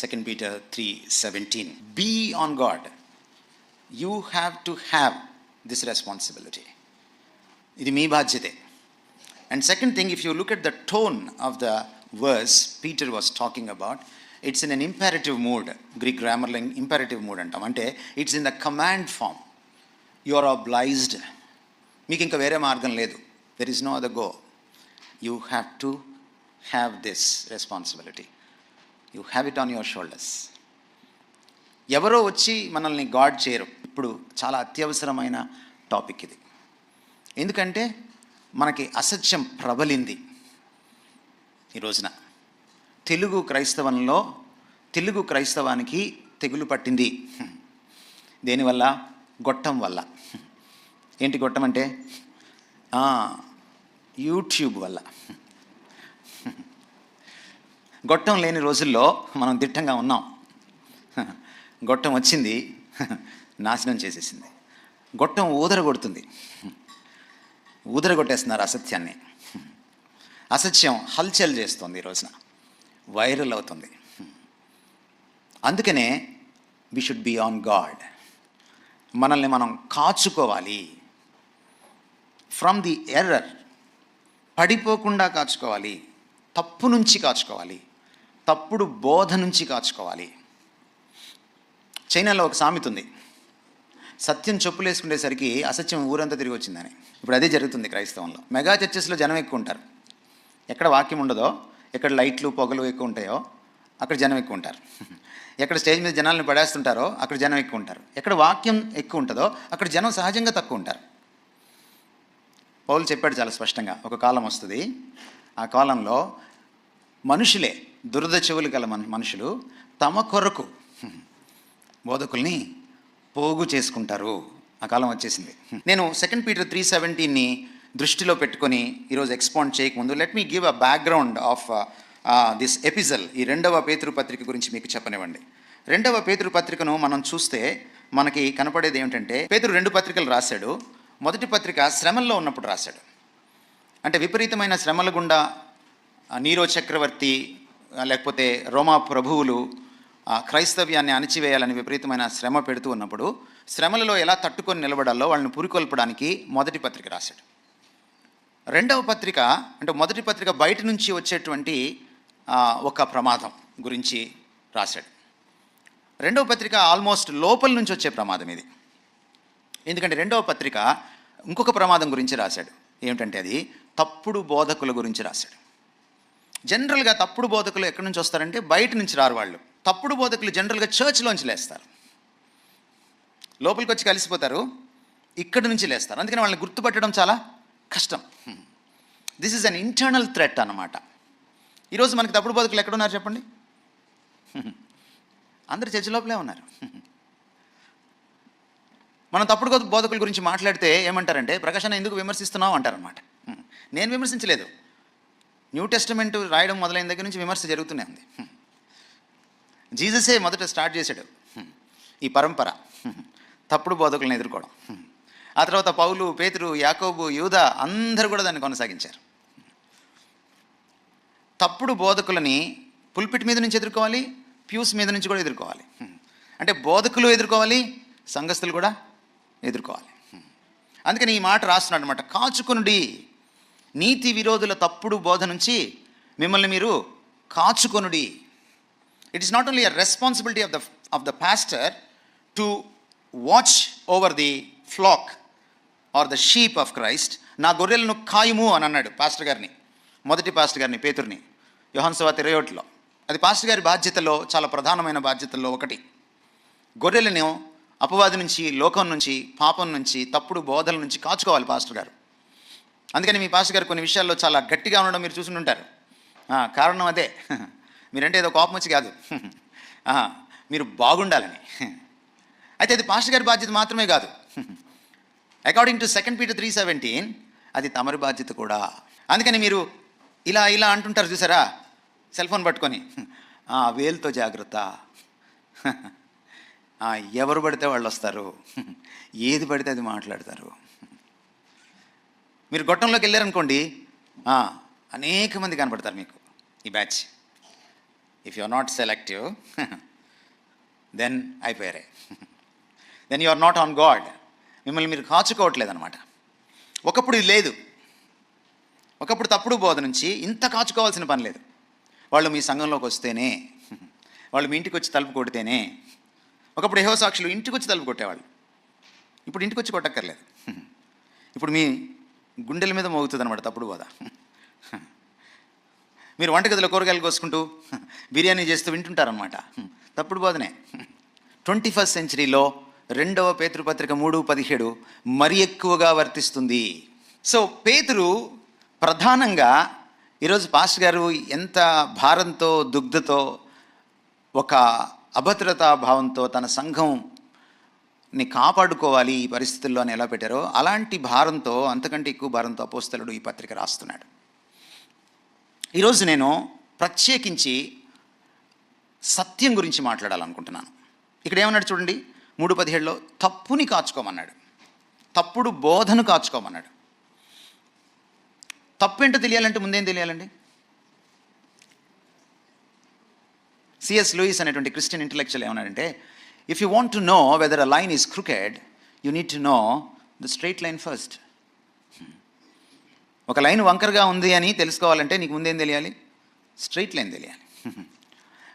2 Peter 3:17. Be on God. You have to have this responsibility. ఇది మీ బాధ్యతే. And second thing, if you look at the tone of the verse Peter was talking about, it's in an imperative mood. Greek grammar లో imperative mood అంటాం. అంటే it's in the command form. You are obliged. మీకు ఇంకా వేరే మార్గం లేదు. There is no other go. You have to have this responsibility. You have it on your shoulders. ఎవరో వచ్చి మనల్ని గాడ్ చేయరు. ఇప్పుడు చాలా అత్యవసరమైన టాపిక్ ఇది. ఎందుకంటే మనకి అసత్యం ప్రబలింది ఈ రోజున. తెలుగు క్రైస్తవానికి తెగులు పట్టింది. దేనివల్ల? గొట్టం వల్ల. ఏంటి గొట్టం అంటే? యూట్యూబ్ వల్ల. గొట్టం లేని రోజుల్లో మనం దిట్టంగా ఉన్నాం. గొట్టం వచ్చింది, నాశనం చేసేసింది. గొట్టం ఊదరగొట్టేస్తున్నారు అసత్యాన్ని. అసత్యం హల్చల్ చేస్తుంది ఈ రోజున, వైరల్ అవుతుంది. అందుకనే we should be on guard. మనల్ని మనం కాచుకోవాలి. ఫ్రమ్ ది ఎర్రర్, పడిపోకుండా కాచుకోవాలి. తప్పు నుంచి కాచుకోవాలి. తప్పుడు బోధ నుంచి కాచుకోవాలి. చైనాలో ఒక సామెత ఉంది, సత్యం చెప్పులు వేసుకునేసరికి అసత్యం ఊరంతా తిరిగి వచ్చిందని. ఇప్పుడు అదే జరుగుతుంది క్రైస్తవంలో. మెగా చర్చెస్లో జనం ఎక్కువ ఉంటారు. ఎక్కడ వాక్యం ఉండదో, ఎక్కడ లైట్లు పొగలు ఎక్కువ ఉంటాయో అక్కడ జనం ఎక్కువ ఉంటారు. ఎక్కడ స్టేజ్ మీద జనాలను పడేస్తుంటారో అక్కడ జనం ఎక్కువ ఉంటారు. ఎక్కడ వాక్యం ఎక్కువ ఉంటుందో అక్కడ జనం సహజంగా తక్కువ ఉంటారు. పౌలు చెప్పాడు చాలా స్పష్టంగా, ఒక కాలం వస్తుంది, ఆ కాలంలో మనుషులే, దురద చెవులు గల మనుషులు తమ కొరకు బోధకుల్ని పోగు చేసుకుంటారు. ఆ కాలం వచ్చేసింది. నేను 2 Peter 3:17ని దృష్టిలో పెట్టుకొని ఈరోజు ఎక్స్పాండ్ చేయకముందు let me give a background of this epistle. ఈ 2వ పేతురు పత్రిక గురించి మీకు చెప్పనివ్వండి. 2వ పేతురు పత్రికను మనం చూస్తే మనకి కనపడేది ఏమిటంటే, పేతురు 2 పత్రికలు రాశాడు. మొదటి పత్రిక శ్రమల్లో ఉన్నప్పుడు రాశాడు. అంటే విపరీతమైన శ్రమల గుండా నీరో చక్రవర్తి లేకపోతే రోమా ప్రభువులు క్రైస్తవ్యాన్ని అణిచివేయాలని విపరీతమైన శ్రమ పెడుతూ ఉన్నప్పుడు శ్రమలలో ఎలా తట్టుకొని నిలబడాలో వాళ్ళని పురికొల్పడానికి మొదటి పత్రిక రాశాడు. 2వ పత్రిక అంటే మొదటి పత్రిక బయట నుంచి వచ్చేటువంటి ఒక ప్రమాదం గురించి రాశాడు. 2వ పత్రిక ఆల్మోస్ట్ లోపల నుంచి వచ్చే ప్రమాదం ఇది. ఎందుకంటే 2వ పత్రిక ఇంకొక ప్రమాదం గురించి రాశాడు. ఏమిటంటే అది తప్పుడు బోధకుల గురించి రాశాడు. జనరల్గా తప్పుడు బోధకులు ఎక్కడి నుంచి వస్తారంటే బయట నుంచి రారు వాళ్ళు. తప్పుడు బోధకులు జనరల్గా చర్చ్లోంచి లేస్తారు, లోపలికి వచ్చి కలిసిపోతారు, ఇక్కడి నుంచి లేస్తారు. అందుకని వాళ్ళని గుర్తుపట్టడం చాలా కష్టం. This is an internal threat అన్నమాట. ఈరోజు మనకి తప్పుడు బోధకులు ఎక్కడున్నారు చెప్పండి? అందరు చర్చ్ లోపలే ఉన్నారు. మనం తప్పుడు బోధకుల గురించి మాట్లాడితే ఏమంటారంటే, ప్రకాశాన్ని ఎందుకు విమర్శిస్తున్నావు అంటారనమాట. నేను విమర్శించలేదు. న్యూ టెస్టమెంట్ రాయడం మొదలైన దగ్గర నుంచి విమర్శ జరుగుతూనే ఉంది. జీససే మొదట స్టార్ట్ చేశాడు ఈ పరంపర, తప్పుడు బోధకులను ఎదుర్కోవడం. ఆ తర్వాత పౌలు, పేతురు, యాకోబు, యూదా అందరూ కూడా దాన్ని కొనసాగించారు. తప్పుడు బోధకులని పుల్పిట్ మీద నుంచి ఎదుర్కోవాలి, ప్యూస్ మీద నుంచి కూడా ఎదుర్కోవాలి. అంటే బోధకులు ఎదుర్కోవాలి, సంఘస్థులు కూడా ఎదుర్కోవాలి. అందుకని ఈ మాట రాస్తున్నాడు అనమాట, కాచుకొనుడి, నీతి విరోధుల తప్పుడు బోధ నుంచి మిమ్మల్ని మీరు కాచుకొనుడి. It is not only a responsibility of the pastor to watch over the flock or the sheep of Christ. నా గొర్రెలను కాయుము అని అన్నాడు పాస్టర్ గారిని, మొదటి పాస్టర్ గారిని, పేతుర్ని, యోహాను సువార్త 21లో. అది పాస్టర్ గారి బాధ్యతలో చాలా ప్రధానమైన బాధ్యతల్లో ఒకటి. గొర్రెలను అపవాది నుంచి, లోకం నుంచి, పాపం నుంచి, తప్పుడు బోధల నుంచి కాచుకోవాలి పాస్టర్ గారు. అందుకని మీ పాస్టర్ గారు కొన్ని విషయాల్లో చాలా గట్టిగా ఉండడం మీరు చూసి ఉంటారు. కారణం అదే. మీరంటే ఏదో కోపం వచ్చి కాదు, మీరు బాగుండాలని. అయితే అది పాస్టర్ గారి బాధ్యత మాత్రమే కాదు. అకార్డింగ్ టు 2 Peter 3:17 అది తమరి బాధ్యత కూడా. అందుకని మీరు ఇలా అంటుంటారు చూసారా, సెల్ ఫోన్ పట్టుకొని, వేలుతో జాగ్రత్త, ఎవరు పడితే వాళ్ళు వస్తారు, ఏది పడితే అది మాట్లాడతారు. మీరు గొట్టంలోకి వెళ్ళారనుకోండి, అనేక మంది కనపడతారు మీకు. ఈ batch if you are not selective then అయిపోయారే. Then you are not on God. మిమ్మల్ని మీరు కాచుకోవట్లేదు అనమాట. ఒకప్పుడు ఇది లేదు. ఒకప్పుడు తప్పుడు బోధ నుంచి ఇంత కాచుకోవాల్సిన పని లేదు. వాళ్ళు మీ సంఘంలోకి వస్తేనే, వాళ్ళు మీ ఇంటికి వచ్చి తలుపు కొడితేనే. ఒకప్పుడు యెహోవా సాక్షులు ఇంటికి వచ్చి తలుపు కొట్టేవాళ్ళు. ఇప్పుడు ఇంటికి వచ్చి కొట్టక్కర్లేదు. ఇప్పుడు మీ గుండెల మీద మోగుతుంది అనమాట తప్పుడు బోధ. మీరు వంటగదిలో కూరగాయలు కోసుకుంటూ బిర్యానీ చేస్తూ వింటుంటారనమాట. తప్పుడు బోధనే. 21st సెంచరీలో 2వ పేతురు పత్రిక 3:17 మరి ఎక్కువగా వర్తిస్తుంది. సో పేతురు ప్రధానంగా ఈరోజు పాస్టర్ గారు ఎంత భారంతో, దుగ్ధతో, ఒక అభద్రతా భావంతో తన సంఘంని కాపాడుకోవాలి ఈ పరిస్థితుల్లో అని ఎలా పెట్టారో అలాంటి భారంతో, అంతకంటే ఎక్కువ భారంతో అపోస్తలుడు ఈ పత్రిక రాస్తున్నాడు. ఈరోజు నేను ప్రత్యేకించి సత్యం గురించి మాట్లాడాలనుకుంటున్నాను. ఇక్కడ ఏమన్నాడు చూడండి, 3:17లో తప్పుని కాచుకోమన్నాడు, తప్పుడు బోధను కాచుకోమన్నాడు. తప్పు ఏంటో తెలియాలంటే ముందేం తెలియాలండి? సిఎస్ లూయిస్ అనేటువంటి క్రిస్టియన్ ఇంటలెక్చువల్ ఏమన్నాడంటే, if you want to know whether a line is crooked, you need to know the straight line first. ఒక లైన్ వంకరగా ఉంది అని తెలుసుకోవాలంటే నీకు ముందేం తెలియాలి? స్ట్రైట్ లైన్ తెలియాలి.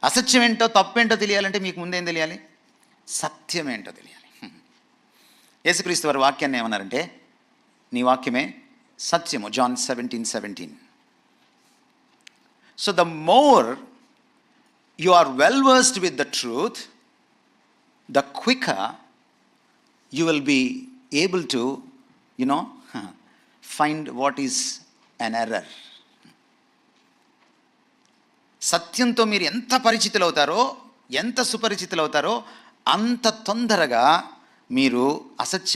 అసత్యం ఏంటో, తప్పేంటో తెలియాలంటే మీకు ముందేం తెలియాలి? సత్యం ఏంటో తెలియాలి. యేసుక్రీస్తు వారి వాక్యాన్ని ఏమన్నారంటే, నీ వాక్యమే సత్యము, John 17:17. So the more you are well versed with the truth, the quicker you will be able to, find what is an error. సత్యంతో మీరు ఎంత పరిచితులు అవుతారో, ఎంత సుపరిచితులు అవుతారో అంత తొందరగా మీరు అసత్యం